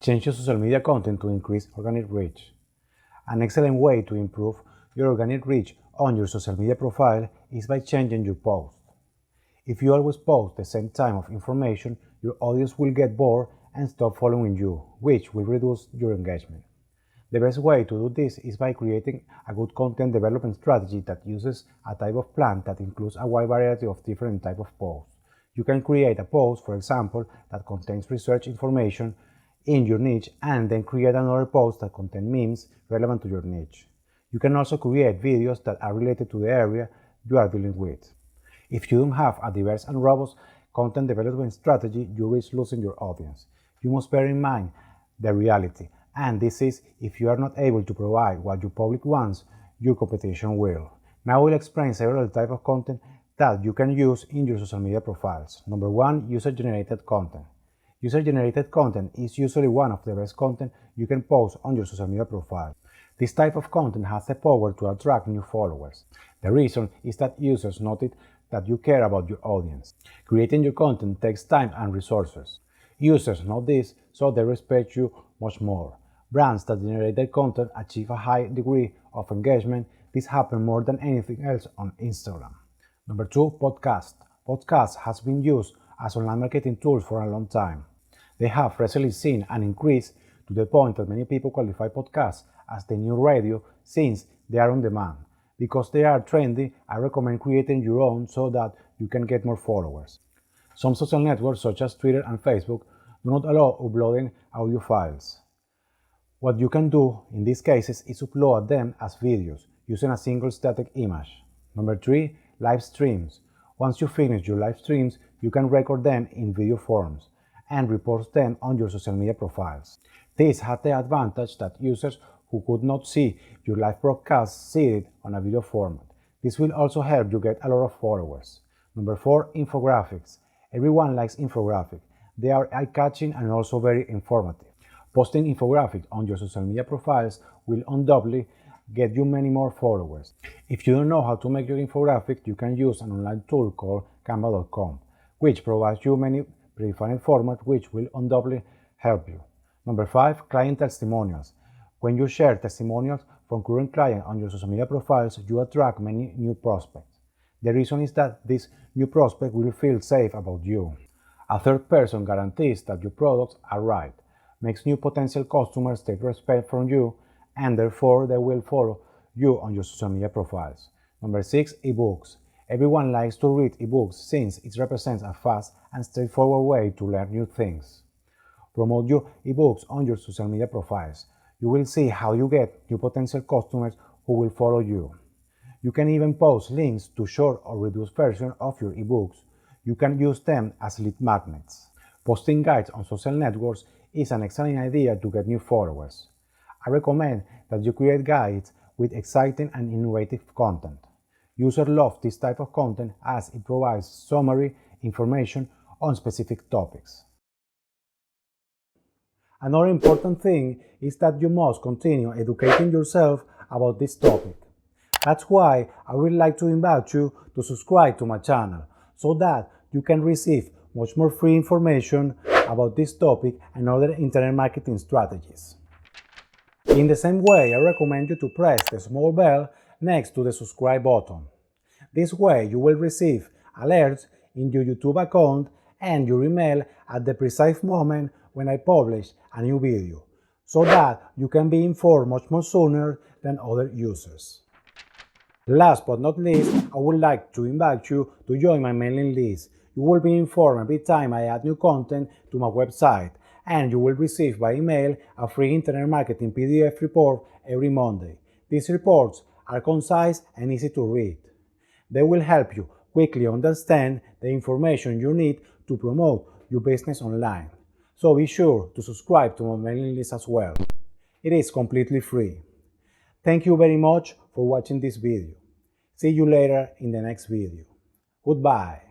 Change your social media content to increase organic reach. An excellent way to improve your organic reach on your social media profile is by changing your post. If you always post the same type of information, your audience will get bored and stop following you, which will reduce your engagement. The best way to do this is by creating a good content development strategy that uses a type of plan that includes a wide variety of different types of posts. You can create a post, for example, that contains research information in your niche and then create another post that contains memes relevant to your niche. You can also create videos that are related to the area you are dealing with. If you don't have a diverse and robust content development strategy, you risk losing your audience. You must bear in mind the reality, and this is if you are not able to provide what your public wants, your competition will. Now we'll explain several types of content that you can use in your social media profiles. Number 1, user-generated content. User-generated content is usually one of the best content you can post on your social media profile. This type of content has the power to attract new followers. The reason is that users notice that you care about your audience. Creating your content takes time and resources. Users know this, so they respect you much more. Brands that generate their content achieve a high degree of engagement. This happens more than anything else on Instagram. Number 2, podcast. Podcast has been used as online marketing tools for a long time. They have recently seen an increase to the point that many people qualify podcasts as the new radio since they are on demand. Because they are trendy, I recommend creating your own so that you can get more followers. Some social networks such as Twitter and Facebook do not allow uploading audio files. What you can do in these cases is upload them as videos using a single static image. Number 3, live streams. Once you finish your live streams, you can record them in video forms and report them on your social media profiles. This has the advantage that users who could not see your live broadcast see it on a video format. This will also help you get a lot of followers. Number 4, infographics. Everyone likes infographics. They are eye-catching and also very informative. Posting infographics on your social media profiles will undoubtedly get you many more followers. If you don't know how to make your infographic, you can use an online tool called canva.com, which provides you many predefined formats which will undoubtedly help you. Number 5, client testimonials. When you share testimonials from current clients on your social media profiles, you attract many new prospects. The reason is that this new prospect will feel safe about you. A third person guarantees that your products are right, makes new potential customers take respect from you, and therefore they will follow you on your social media profiles. Number 6, ebooks. Everyone likes to read ebooks since it represents a fast and straightforward way to learn new things. Promote your ebooks on your social media profiles. You will see how you get new potential customers who will follow you. You can even post links to short or reduced versions of your ebooks. You can use them as lead magnets. Posting guides on social networks is an excellent idea to get new followers. I recommend that you create guides with exciting and innovative content. Users love this type of content as it provides summary information on specific topics. Another important thing is that you must continue educating yourself about this topic. That's why I would like to invite you to subscribe to my channel so that you can receive much more free information about this topic and other internet marketing strategies. In the same way, I recommend you to press the small bell next to the subscribe button. This way you will receive alerts in your YouTube account and your email at the precise moment when I publish a new video, so that you can be informed much more sooner than other users. Last but not least, I would like to invite you to join my mailing list. You will be informed every time I add new content to my website, and you will receive by email a free internet marketing PDF report every Monday. These reports are concise and easy to read. They will help you quickly understand the information you need to promote your business online. So be sure to subscribe to my mailing list as well. It is completely free. Thank you very much for watching this video. See you later in the next video. Goodbye.